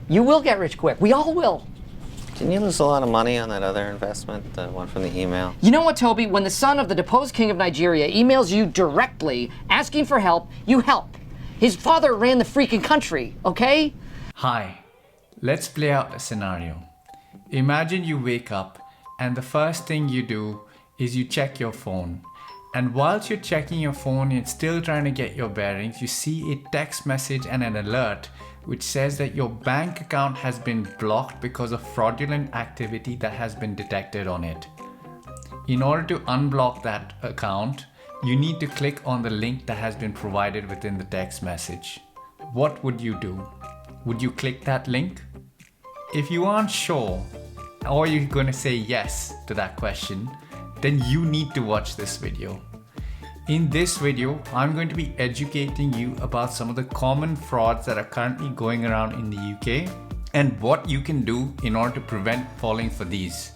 You will get rich quick. We all will. Didn't you lose a lot of money on that other investment, the one from the email? You know what, Toby? When the son of the deposed king of Nigeria emails you directly asking for help, you help. His father ran the freaking country, okay? Hi, let's play out a scenario. Imagine you wake up and the first thing you do is you check your phone. And whilst you're checking your phone and still trying to get your bearings, you see a text message and an alert which says that your bank account has been blocked because of fraudulent activity that has been detected on it. In order to unblock that account, you need to click on the link that has been provided within the text message. What would you do? Would you click that link? If you aren't sure, or you're going to say yes to that question, then you need to watch this video. In this video, I'm going to be educating you about some of the common frauds that are currently going around in the UK and what you can do in order to prevent falling for these.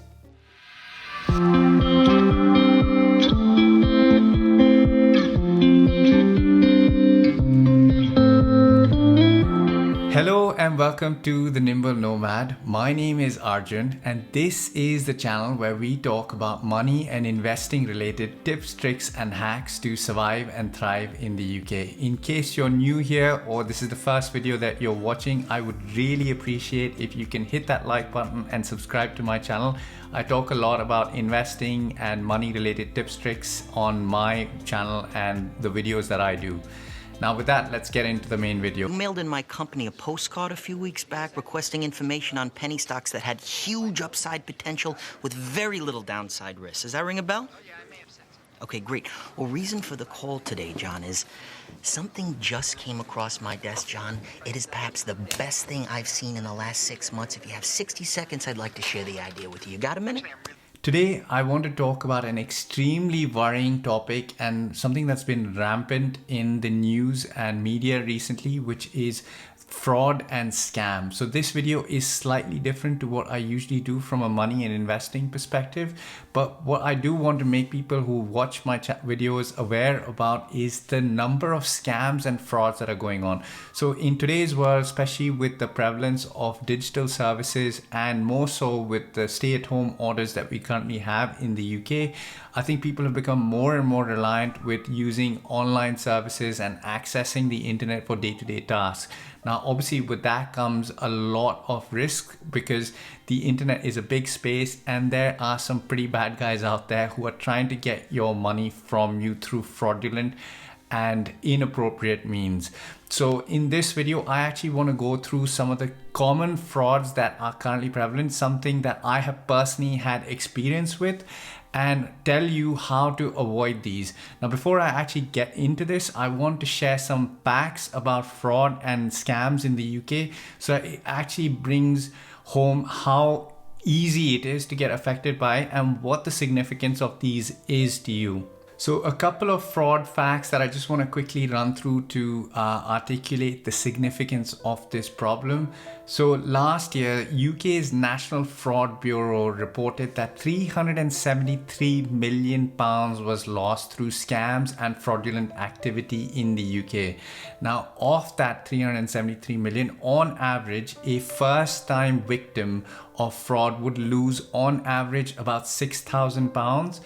Hello and welcome to The Nimble Nomad. My name is Arjun and this is the channel where we talk about money and investing related tips, tricks and hacks to survive and thrive in the UK. In case you're new here or this is the first video that you're watching, I would really appreciate if you can hit that like button and subscribe to my channel. I talk a lot about investing and money related tips, tricks on my channel and the videos that I do. Now with that, let's get into the main video. You mailed in my company a postcard a few weeks back requesting information on penny stocks that had huge upside potential with very little downside risk. Does that ring a bell? Okay, great. Well, reason for the call today, John, is something just came across my desk, John. It is perhaps the best thing I've seen in the last 6 months. If you have 60 seconds, I'd like to share the idea with you. You got a minute? Today, I want to talk about an extremely worrying topic and something that's been rampant in the news and media recently, which is fraud and scam. So this video is slightly different to what I usually do from a money and investing perspective. But what I do want to make people who watch my videos aware about is the number of scams and frauds that are going on. So in today's world, especially with the prevalence of digital services and more so with the stay-at-home orders that we currently have in the UK, I think people have become more and more reliant with using online services and accessing the internet for day-to-day tasks. Now, obviously with that comes a lot of risk because the internet is a big space and there are some pretty bad guys out there who are trying to get your money from you through fraudulent and inappropriate means. So in this video, I actually want to go through some of the common frauds that are currently prevalent, something that I have personally had experience with, and tell you how to avoid these. Now, before I actually get into this, I want to share some facts about fraud and scams in the UK. So it actually brings home how easy it is to get affected by and what the significance of these is to you. So a couple of fraud facts that I just want to quickly run through to articulate the significance of this problem. So last year, UK's National Fraud Bureau reported that £373 million was lost through scams and fraudulent activity in the UK. Now, of that 373 million, on average, a first-time victim of fraud would lose on average about £6,000.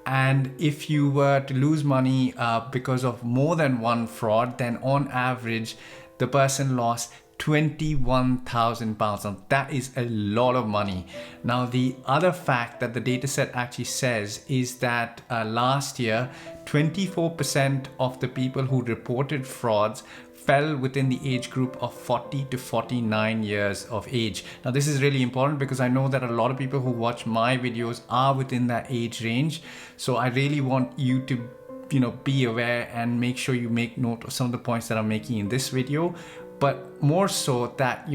And if you were to lose money because of more than one fraud, then on average, the person lost £21,000. Now, that is a lot of money. Now, the other fact that the dataset actually says is that last year, 24% of the people who reported frauds fell within the age group of 40 to 49 years of age. Now, this is really important because I know that a lot of people who watch my videos are within that age range. So I really want you to, be aware and make sure you make note of some of the points that I'm making in this video. But more so that,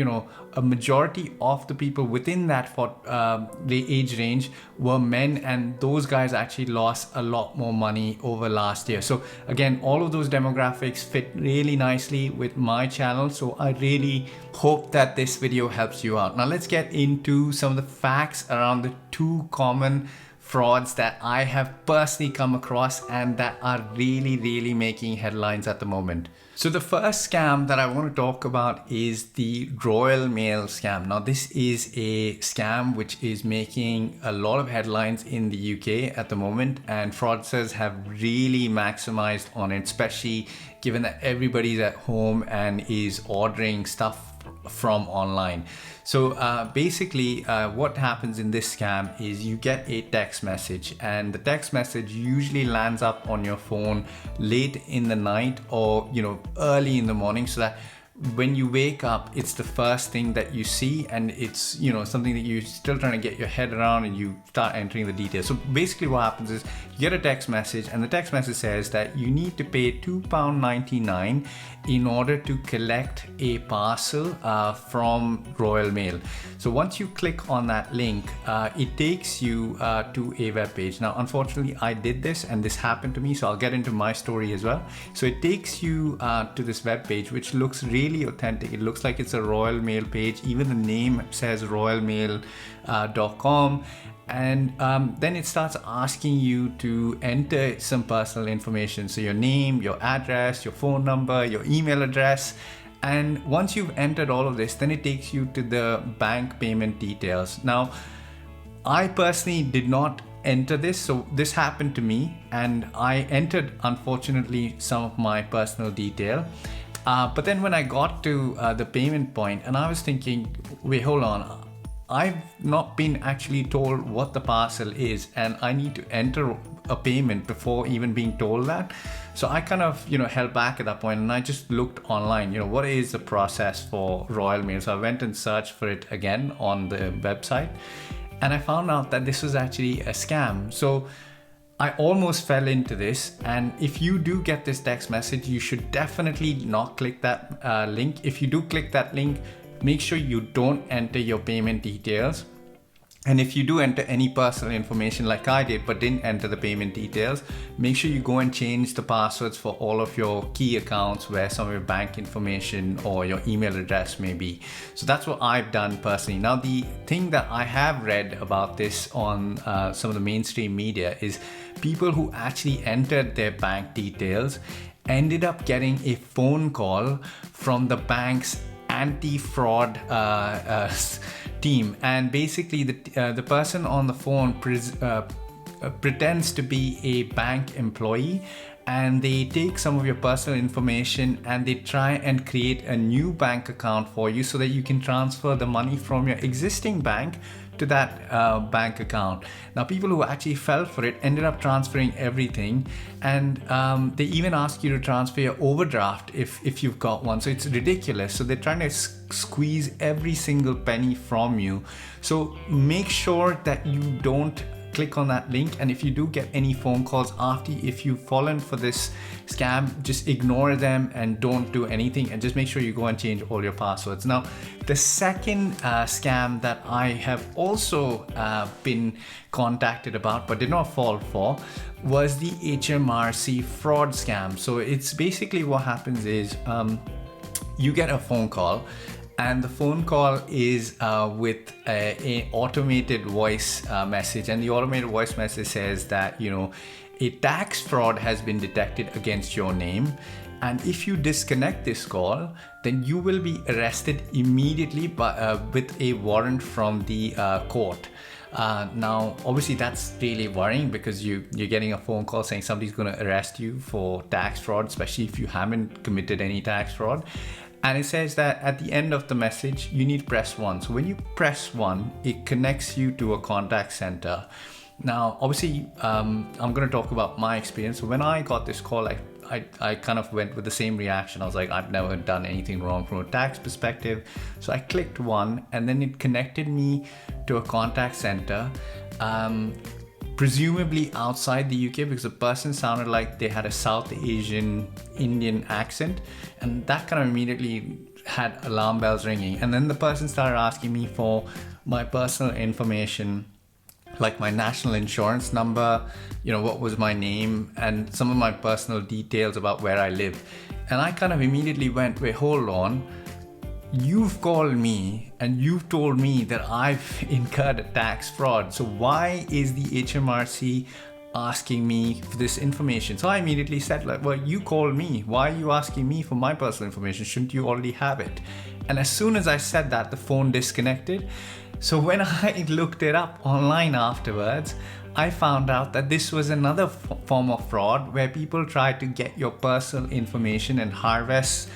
a majority of the people within that the age range were men, and those guys actually lost a lot more money over last year. So again, all of those demographics fit really nicely with my channel. So I really hope that this video helps you out. Now let's get into some of the facts around the two common frauds that I have personally come across and that are really making headlines at the moment. So the first scam that I want to talk about is the Royal Mail scam. Now this is a scam which is making a lot of headlines in the UK at the moment, and fraudsters have really maximized on it, especially given that everybody's at home and is ordering stuff from online. So basically what happens in this scam is you get a text message, and the text message usually lands up on your phone late in the night or early in the morning, so that when you wake up it's the first thing that you see, and it's something that you're still trying to get your head around, and you start entering the details. So basically what happens is you get a text message, and the text message says that you need to pay £2.99 in order to collect a parcel from Royal Mail. So once you click on that link, it takes you to a web page. Now unfortunately I did this and this happened to me, so I'll get into my story as well. So it takes you to this web page which looks really authentic. It looks like it's a Royal Mail page. Even the name says royalmail.com. And then it starts asking you to enter some personal information. So your name, your address, your phone number, your email address. And once you've entered all of this, then it takes you to the bank payment details. Now, I personally did not enter this, so this happened to me, and I entered, unfortunately, some of my personal detail. But then when I got to the payment point, and I was thinking, wait, hold on. I've not been actually told what the parcel is, and I need to enter a payment before even being told that. So I kind of, held back at that point, and I just looked online, what is the process for Royal Mail? So I went and searched for it again on the website, and I found out that this was actually a scam. So I almost fell into this, and if you do get this text message, you should definitely not click that link. If you do click that link, make sure you don't enter your payment details. And if you do enter any personal information like I did but didn't enter the payment details, make sure you go and change the passwords for all of your key accounts where some of your bank information or your email address may be. So that's what I've done personally. Now the thing that I have read about this on some of the mainstream media is people who actually entered their bank details ended up getting a phone call from the bank's anti-fraud team, and basically the person on the phone pretends to be a bank employee, and they take some of your personal information and they try and create a new bank account for you so that you can transfer the money from your existing bank to that bank account. Now people who actually fell for it ended up transferring everything, and they even ask you to transfer your overdraft if you've got one. So it's ridiculous. So they're trying to squeeze every single penny from you. So make sure that you don't click on that link, and if you do get any phone calls after, if you've fallen for this scam, just ignore them and don't do anything, and just make sure you go and change all your passwords. Now the second scam that I have also been contacted about but did not fall for was the HMRC fraud scam. So it's basically what happens is you get a phone call, and the phone call is with an automated voice message, and the automated voice message says that a tax fraud has been detected against your name, and if you disconnect this call, then you will be arrested immediately with a warrant from the court. Now obviously that's really worrying, because you're getting a phone call saying somebody's going to arrest you for tax fraud, especially if you haven't committed any tax fraud. And it says that at the end of the message, you need to press 1. So when you press 1, it connects you to a contact center. Now, obviously, I'm going to talk about my experience. So when I got this call, I kind of went with the same reaction. I was like, I've never done anything wrong from a tax perspective. So I clicked 1, and then it connected me to a contact center. Presumably outside the UK, because the person sounded like they had a South Asian Indian accent, and that kind of immediately had alarm bells ringing. And then the person started asking me for my personal information, like my national insurance number, what was my name, and some of my personal details about where I live. And I kind of immediately went, wait, hold on. you've called me and you've told me that I've incurred a tax fraud. So why is the HMRC asking me for this information? So I immediately said, like, well, you called me. Why are you asking me for my personal information? Shouldn't you already have it? And as soon as I said that, the phone disconnected. So when I looked it up online afterwards, I found out that this was another form of fraud where people try to get your personal information and harvest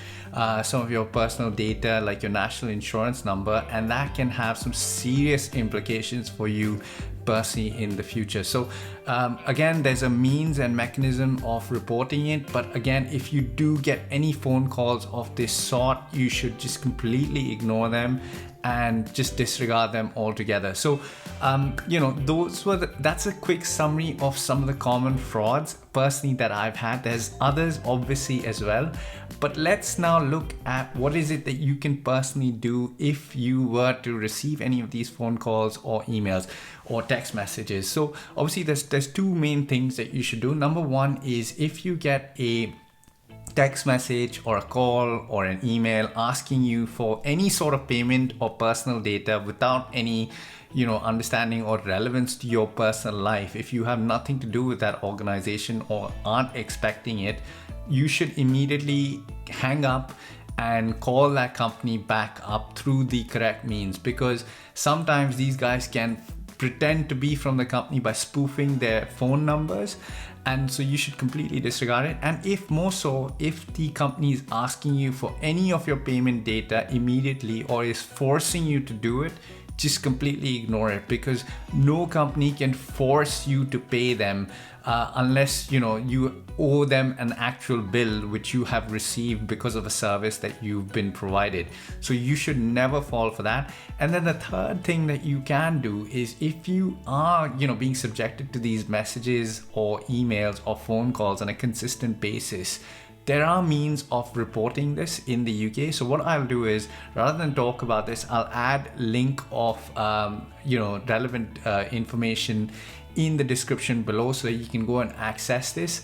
some of your personal data, like your national insurance number, and that can have some serious implications for you personally in the future. So again, there's a means and mechanism of reporting it, but again, if you do get any phone calls of this sort, you should just completely ignore them and just disregard them altogether. So that's a quick summary of some of the common frauds personally that I've had. There's others obviously as well, but let's now look at what is it that you can personally do if you were to receive any of these phone calls or emails or text messages. So obviously there's two main things that you should do. Number one is if you get a text message or a call or an email asking you for any sort of payment or personal data without any understanding or relevance to your personal life, if you have nothing to do with that organization or aren't expecting it, you should immediately hang up and call that company back up through the correct means, because sometimes these guys can pretend to be from the company by spoofing their phone numbers, and so you should completely disregard it. And if the company is asking you for any of your payment data immediately or is forcing you to do it, just completely ignore it, because no company can force you to pay them unless you owe them an actual bill which you have received because of a service that you've been provided. So you should never fall for that. And then the third thing that you can do is, if you are being subjected to these messages or emails or phone calls on a consistent basis, there are means of reporting this in the UK. So what I'll do is, rather than talk about this, I'll add link of relevant information in the description below so that you can go and access this.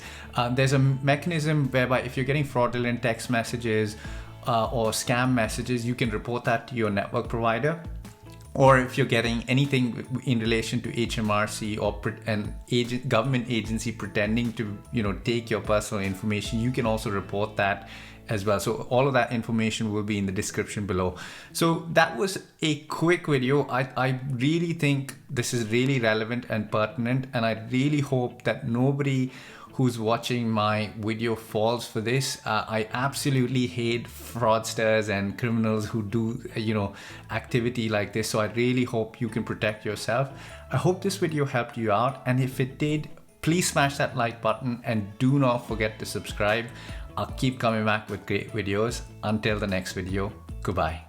There's a mechanism whereby if you're getting fraudulent text messages or scam messages, you can report that to your network provider. Or if you're getting anything in relation to HMRC or an government agency pretending to, take your personal information, you can also report that as well. So all of that information will be in the description below. So that was a quick video. I really think this is really relevant and pertinent, and I really hope that nobody who's watching my video falls for this. I absolutely hate fraudsters and criminals who do activity like this. So I really hope you can protect yourself. I hope this video helped you out, and if it did, please smash that like button and do not forget to subscribe. I'll keep coming back with great videos. Until the next video, goodbye.